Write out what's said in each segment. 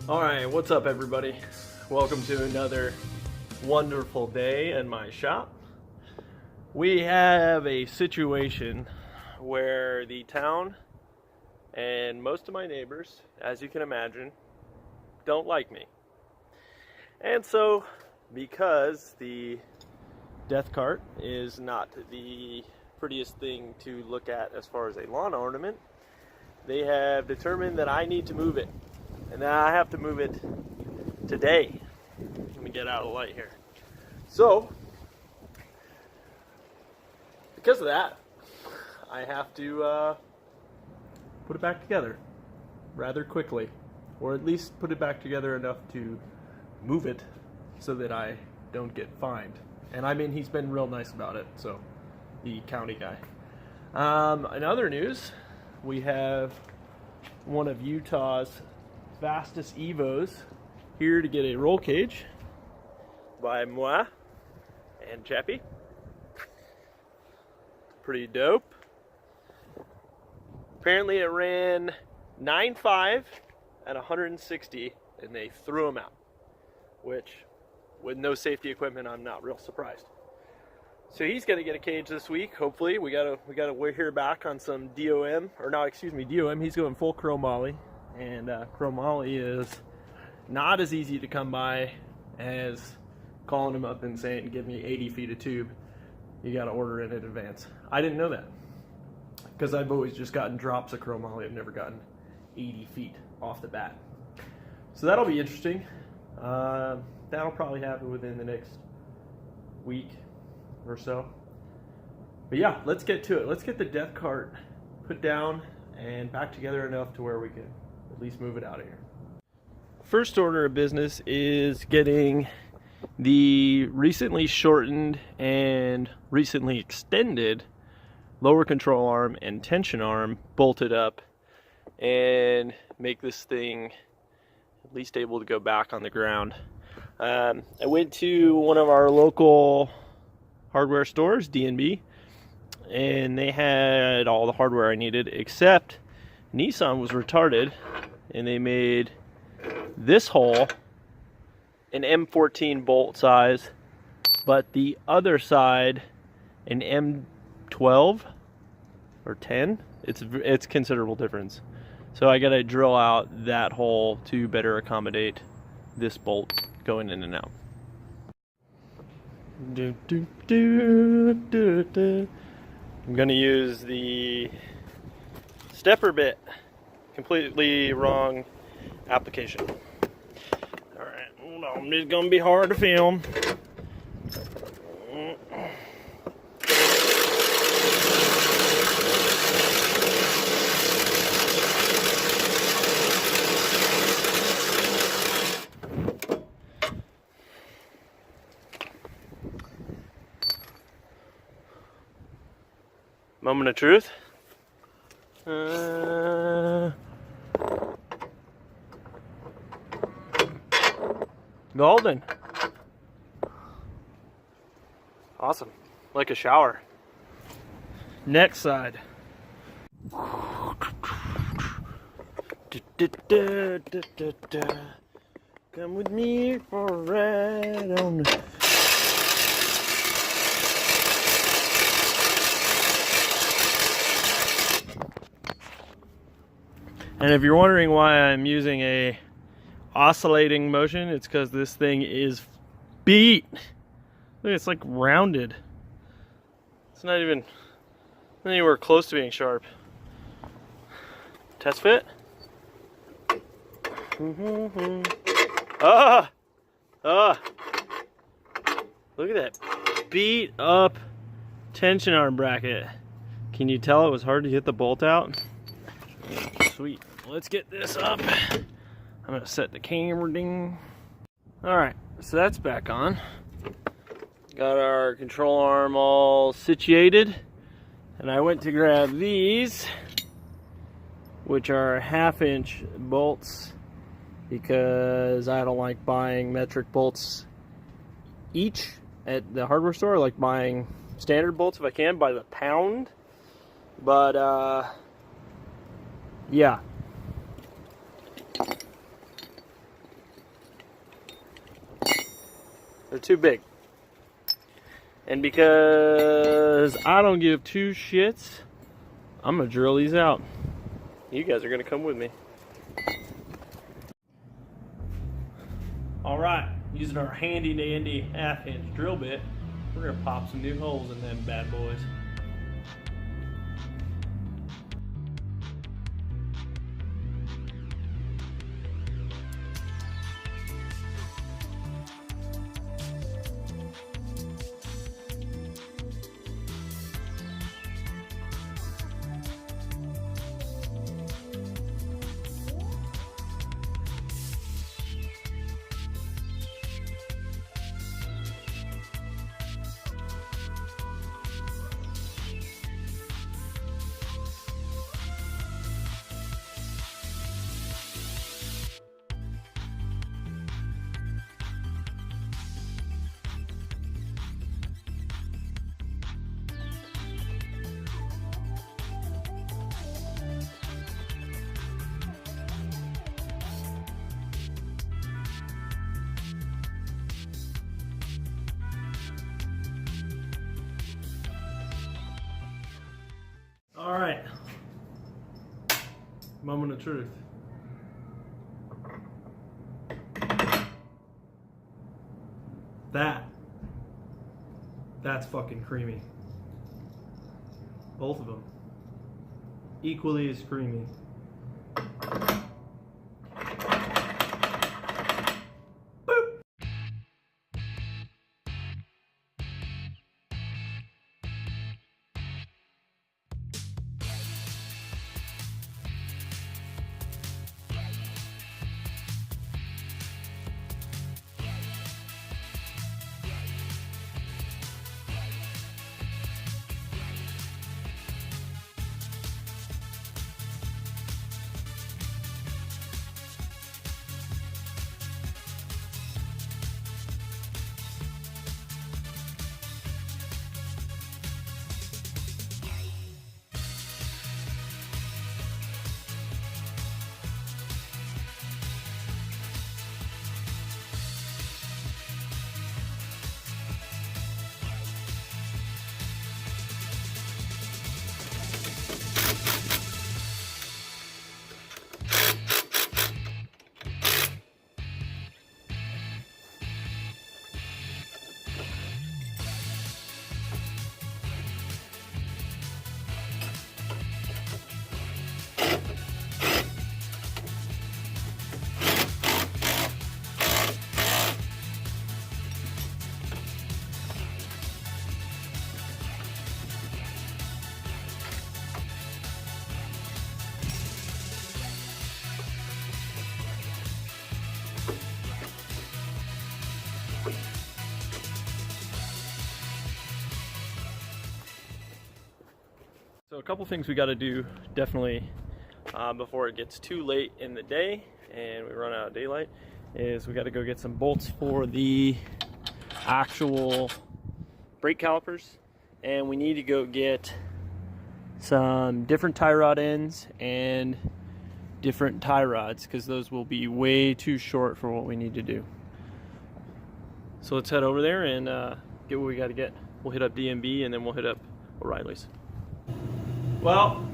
Alright, what's up everybody? Welcome to another wonderful day in my shop. We have a situation where the town and most of my neighbors, as you can imagine, don't like me. And so, because the death cart is not the prettiest thing to look at as far as a lawn ornament, they have determined that I need to move it. And now I have to move it today. Let me get out of the light here. So, because of that, I have to put it back together rather quickly. Or at least put it back together enough to move it so that I don't get fined. And I mean, he's been real nice about it, so, the county guy. In other news, we have one of Utah's fastest Evos here to get a roll cage by moi and Chappie. Pretty dope. Apparently it ran 9.5 at 160 and they threw him out, which with no safety equipment I'm not real surprised. So he's gonna get a cage this week, hopefully. We gotta hear back on some DOM, or not, excuse me, DOM. He's going full chromoly. And chromoly is not as easy to come by as calling him up and saying, give me 80 feet of tube. You got to order it in advance. I didn't know that because I've always just gotten drops of chromoly. I've never gotten 80 feet off the bat. So that'll be interesting. That'll probably happen within the next week or so. But yeah, let's get to it. Let's get the death cart put down and back together enough to where we can at least move it out of here. First order of business is getting the recently shortened and recently extended lower control arm and tension arm bolted up and make this thing at least able to go back on the ground. I went to one of our local hardware stores, D&B, and they had all the hardware I needed, except Nissan was retarded and they made this hole an M14 bolt size, but the other side an M12 or 10. It's considerable difference. So I gotta drill out that hole to better accommodate this bolt going in and out. I'm gonna use the stepper bit. Completely wrong application. Alright, hold on. It's gonna be hard to film. Moment of truth. Golden. Awesome. Like a shower. Next side. Come with me for a ride on the... And if you're wondering why I'm using a oscillating motion, it's because this thing is beat. Look, it's like rounded. It's not even anywhere close to being sharp. Test fit. Ah! Look at that beat up tension arm bracket. Can you tell it was hard to get the bolt out? Sweet. Let's get this up. I'm gonna set the camera ding. Alright, so that's back on. Got our control arm all situated. And I went to grab these, which are 1/2-inch bolts, because I don't like buying metric bolts each at the hardware store. I like buying standard bolts if I can by the pound. But yeah, They're too big. And because I don't give two shits, I'm gonna drill these out. You guys are gonna come with me. All right, using our handy dandy 1/2-inch drill bit, we're gonna pop some new holes in them bad boys. All right, moment of truth. That's fucking creamy. Both of them. Equally as creamy. So a couple things we got to do definitely before it gets too late in the day and we run out of daylight is we got to go get some bolts for the actual brake calipers, and we need to go get some different tie rod ends and different tie rods because those will be way too short for what we need to do. So let's head over there and get what we got to get. We'll hit up DMB and then we'll hit up O'Reilly's. Well,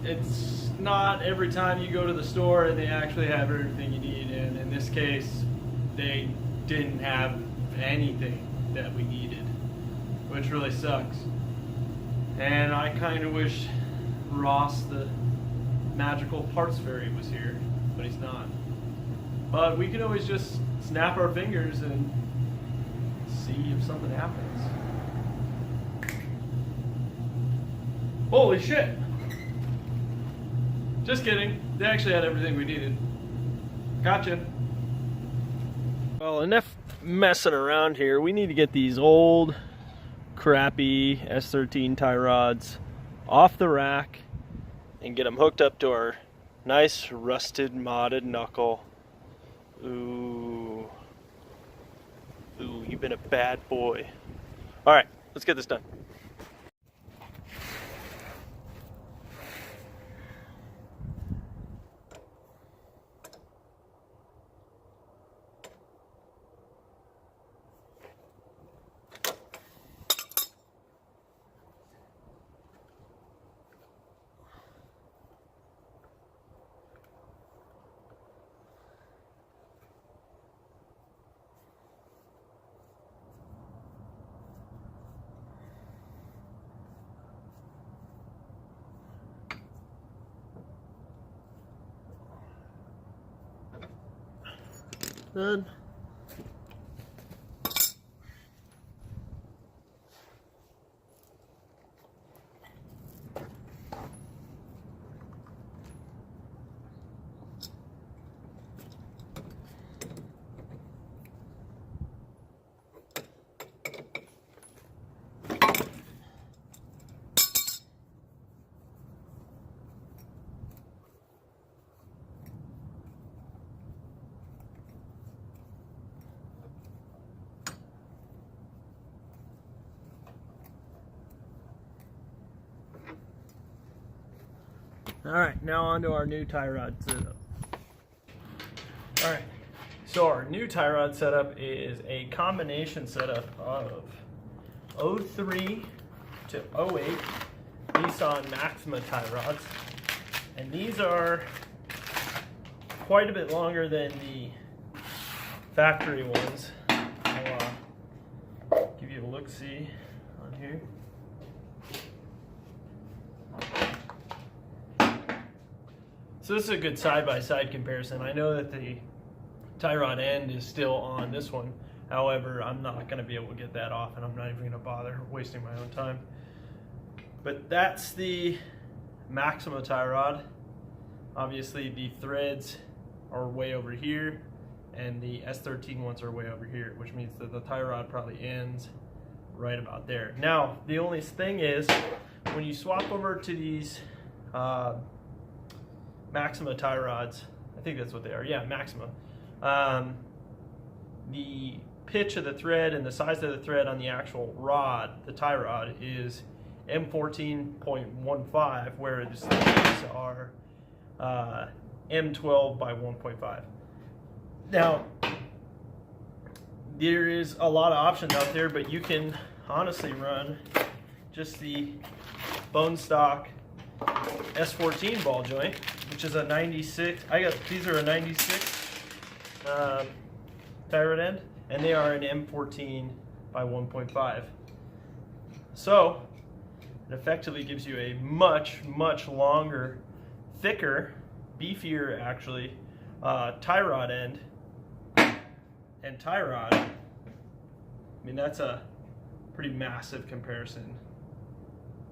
it's not every time you go to the store and they actually have everything you need, and in this case they didn't have anything that we needed, which really sucks. And I kind of wish Ross, the magical parts fairy, was here, but he's not. But we can always just snap our fingers and see if something happens. Holy shit! Just kidding. They actually had everything we needed. Gotcha. Well, enough messing around here. We need to get these old, crappy S13 tie rods off the rack and get them hooked up to our nice, rusted, modded knuckle. Ooh. Ooh, you've been a bad boy. Alright, let's get this done. Done. Alright, now on to our new tie rod setup. Alright, so our new tie rod setup is a combination setup of 03 to 08 Nissan Maxima tie rods. And these are quite a bit longer than the factory ones. I'll give you a look-see on here. So this is a good side-by-side comparison. I know that the tie rod end is still on this one. However, I'm not going to be able to get that off, and I'm not even going to bother wasting my own time. But that's the Maxima tie rod. Obviously, the threads are way over here, and the S13 ones are way over here, which means that the tie rod probably ends right about there. Now, the only thing is, when you swap over to these Maxima tie rods, I think that's what they are, yeah, Maxima. The pitch of the thread and the size of the thread on the actual rod, the tie rod, is M14.15, whereas these are M12 by 1.5. Now, there is a lot of options out there, but you can honestly run just the bone stock S14 ball joint, which is a 96. These are a 96 tie rod end, and they are an M14 by 1.5. So it effectively gives you a much longer, thicker, beefier actually tie rod end and tie rod. I mean, that's a pretty massive comparison.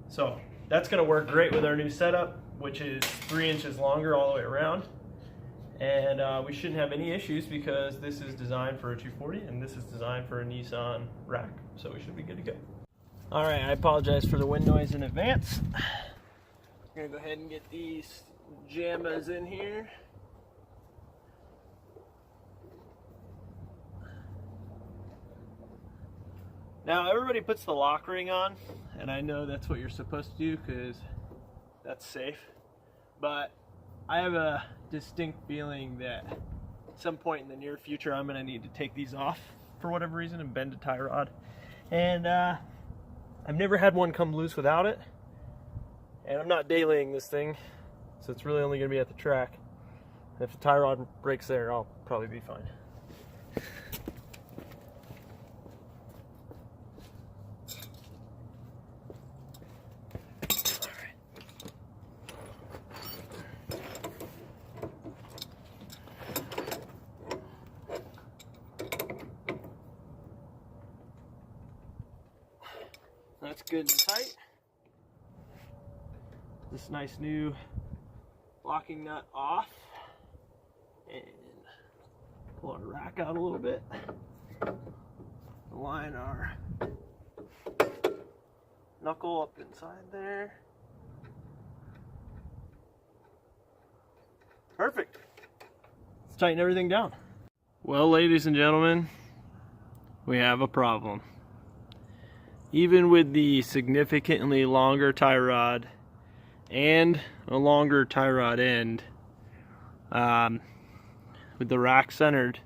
So that's going to work great with our new setup, which is 3 inches longer all the way around. And we shouldn't have any issues because this is designed for a 240 and this is designed for a Nissan rack. So we should be good to go. All right, I apologize for the wind noise in advance. I'm going to go ahead and get these jammas in here. Now everybody puts the lock ring on, and I know that's what you're supposed to do because that's safe, but I have a distinct feeling that at some point in the near future I'm going to need to take these off for whatever reason and bend a tie rod. And I've never had one come loose without it, and I'm not dailying this thing, so it's really only going to be at the track. And if the tie rod breaks there, I'll probably be fine. That's good and tight. This nice new locking nut off, and pull our rack out a little bit. Line our knuckle up inside there. Perfect. Let's tighten everything down. Well, ladies and gentlemen, we have a problem. Even with the significantly longer tie rod and a longer tie rod end, with the rack centered,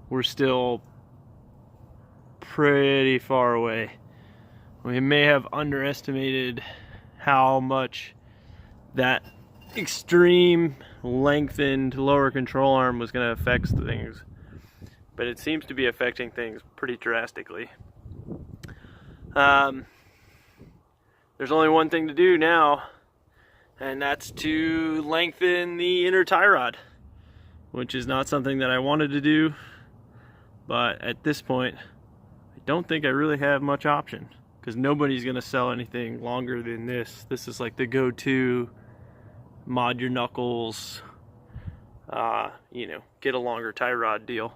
we're still pretty far away. We may have underestimated how much that extreme lengthened lower control arm was going to affect things, but it seems to be affecting things pretty drastically. There's only one thing to do now, and that's to lengthen the inner tie rod. which is not something that I wanted to do, but at this point I don't think I really have much option, because nobody's gonna sell anything longer than this. This is like the go-to mod your knuckles, you know, get a longer tie rod deal.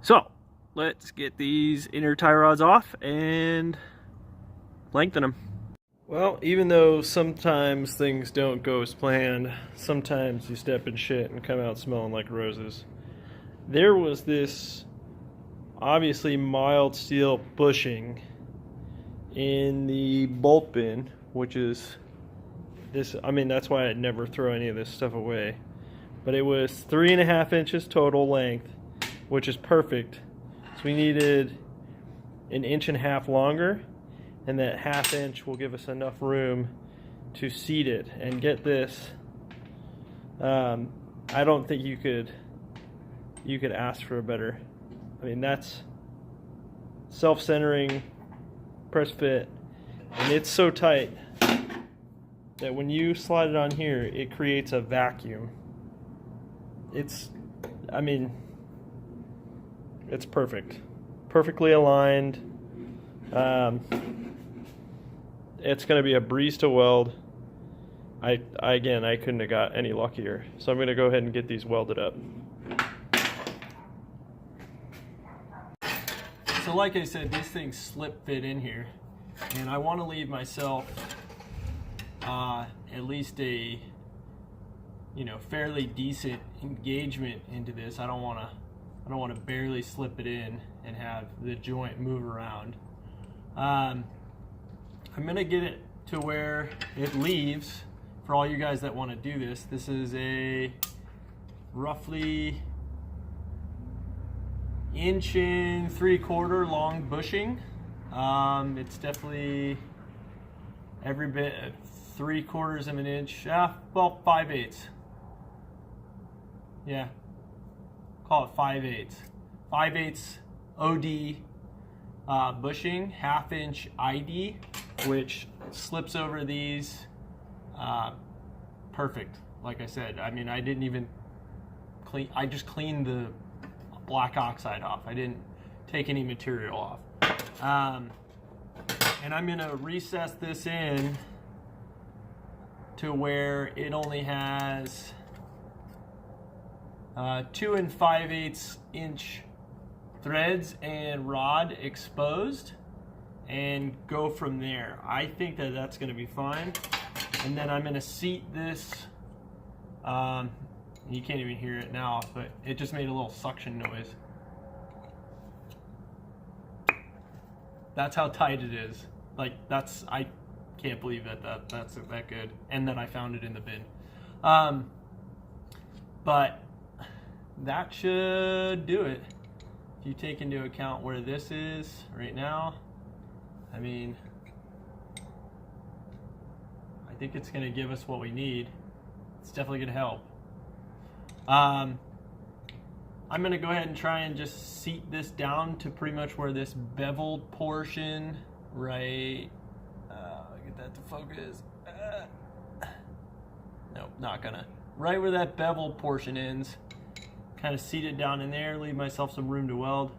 So let's get these inner tie rods off and lengthen them. Well, even though sometimes things don't go as planned, sometimes you step in shit and come out smelling like roses. There was this obviously mild steel bushing in the bolt bin, which is this, I mean, that's why I'd never throw any of this stuff away. But it was 3.5 inches total length, which is perfect. So we needed 1.5 inches longer, and that 1/2 inch will give us enough room to seat it. And get this, I don't think you could ask for a better, I mean, that's self-centering, press fit, and it's so tight that when you slide it on here, it creates a vacuum. It's, I mean, it's perfect, perfectly aligned. It's going to be a breeze to weld. Again, I couldn't have got any luckier. So I'm going to go ahead and get these welded up. So like I said, these things slip fit in here, and I want to leave myself at least a, you know, fairly decent engagement into this. I don't want to barely slip it in and have the joint move around. I'm gonna get it to where it leaves. For all you guys that want to do this, this is a roughly 1.75 inch long bushing. It's definitely every bit 3/4 of an inch, well, 5/8. Yeah, call it 5/8. 5/8 OD bushing, 1/2 inch ID, which slips over these perfect. Like I said, I mean, I didn't even clean, I just cleaned the black oxide off. I didn't take any material off. And I'm gonna recess this in to where it only has 2 5/8 inch threads and rod exposed, and go from there. I think that that's going to be fine. And then I'm going to seat this. You can't even hear it now, but it just made a little suction noise. That's how tight it is. Like, that's, I can't believe that's that good, and that I found it in the bin. But that should do it. If you take into account where this is right now, I mean, I think it's going to give us what we need. It's definitely going to help. I'm going to go ahead and try and just seat this down to pretty much where this beveled portion, right, get that to focus. Nope, not gonna. Right where that beveled portion ends. Kind of seat it down in there, leave myself some room to weld.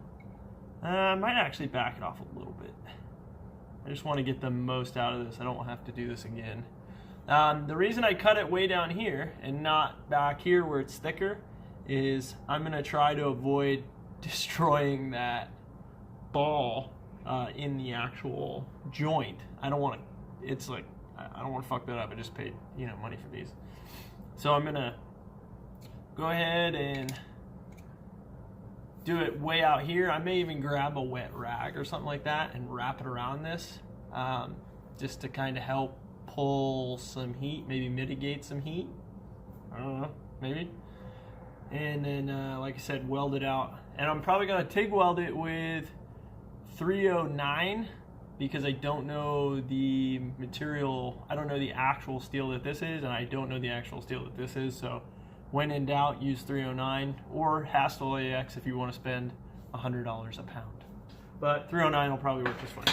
I might actually back it off a little bit. I just want to get the most out of this. I don't have to do this again. The reason I cut it way down here and not back here where it's thicker is I'm going to try to avoid destroying that ball in the actual joint. I don't want to, it's like, I don't want to fuck that up. I just paid, you know, money for these. So I'm going to go ahead and do it way out here. I may even grab a wet rag or something like that and wrap it around this, just to kind of help pull some heat, maybe mitigate some heat. I don't know, maybe. And then, like I said, weld it out. And I'm probably going to TIG weld it with 309 because I don't know the material, I don't know the actual steel that this is, and I don't know the actual steel that this is. So when in doubt, use 309 or Hastel AX if you want to spend $100 a pound. But 309 will probably work just fine.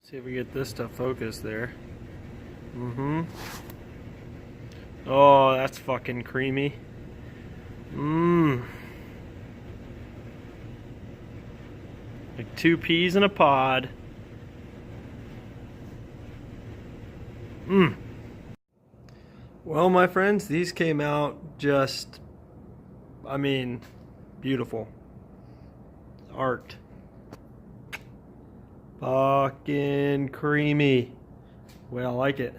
See if we get this to focus there. Mm-hmm. Oh, that's fucking creamy. Mmm. Like 2 peas in a pod. Mmm. Well, my friends, these came out just, I mean, beautiful. Art. Fucking creamy. Way I like it.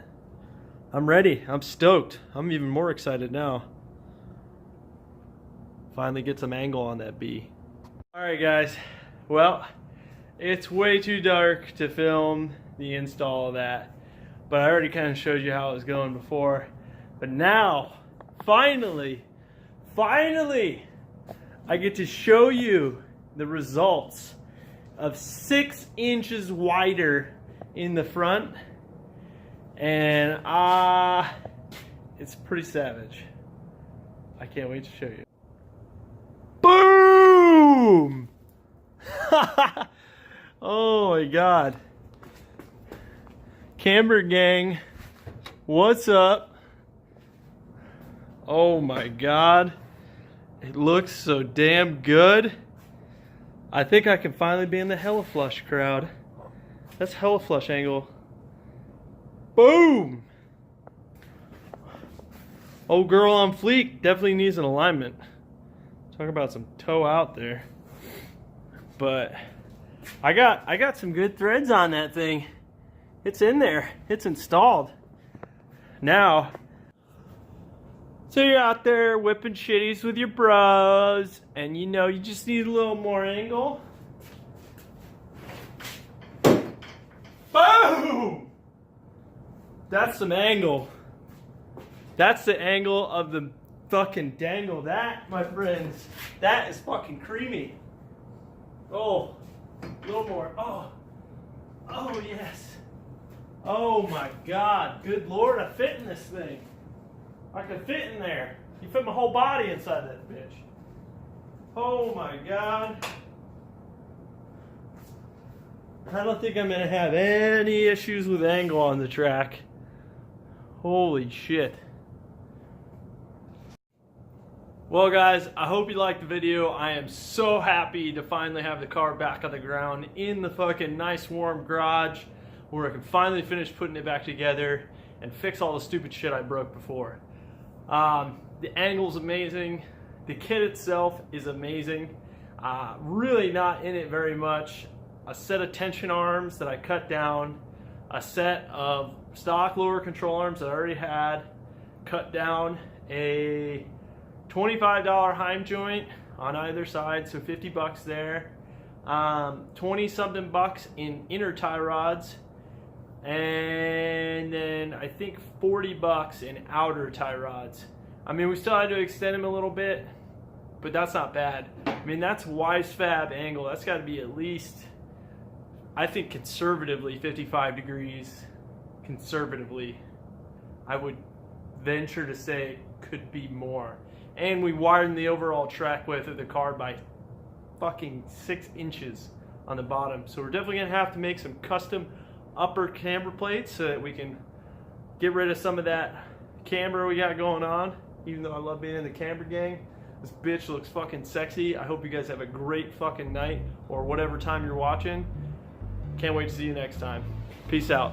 I'm ready. I'm stoked. I'm even more excited now. Finally get some angle on that bee. Alright guys, well, it's way too dark to film the install of that, but I already kind of showed you how it was going before. But now, finally, I get to show you the results of 6 inches wider in the front, and it's pretty savage. I can't wait to show you. Boom! Oh my god. Camber gang, what's up? Oh my god. It looks so damn good. I think I can finally be in the hella flush crowd. That's hella flush angle. Boom! Old girl on fleek definitely needs an alignment. Talk about some toe out there. But I got some good threads on that thing. It's in there. It's installed. Now, so you're out there whipping shitties with your bros, and you know you just need a little more angle. Boom! That's some angle. That's the angle of the fucking dangle. That, my friends, that is fucking creamy. Oh, a little more. Oh, oh yes. Oh my god, good lord, I fit in this thing. I can fit in there. You fit my whole body inside that bitch. Oh my god. I don't think I'm gonna have any issues with angle on the track. Holy shit. Well guys, I hope you liked the video. I am so happy to finally have the car back on the ground in the fucking nice warm garage where I can finally finish putting it back together and fix all the stupid shit I broke before. The angle's amazing. The kit itself is amazing. Really not in it very much. A set of tension arms that I cut down, a set of stock lower control arms that I already had, cut down a $25 Heim joint on either side, so 50 bucks there. 20 something bucks in inner tie rods, and then I think 40 bucks in outer tie rods. I mean, we still had to extend them a little bit, but that's not bad. I mean, that's wise fab angle. That's got to be at least, I think conservatively 55 degrees. Conservatively, I would venture to say could be more. And we widened the overall track width of the car by fucking 6 inches on the bottom. So we're definitely gonna have to make some custom upper camber plates so that we can get rid of some of that camber we got going on. Even though I love being in the camber gang, this bitch looks fucking sexy. I hope you guys have a great fucking night or whatever time you're watching. Can't wait to see you next time. Peace out.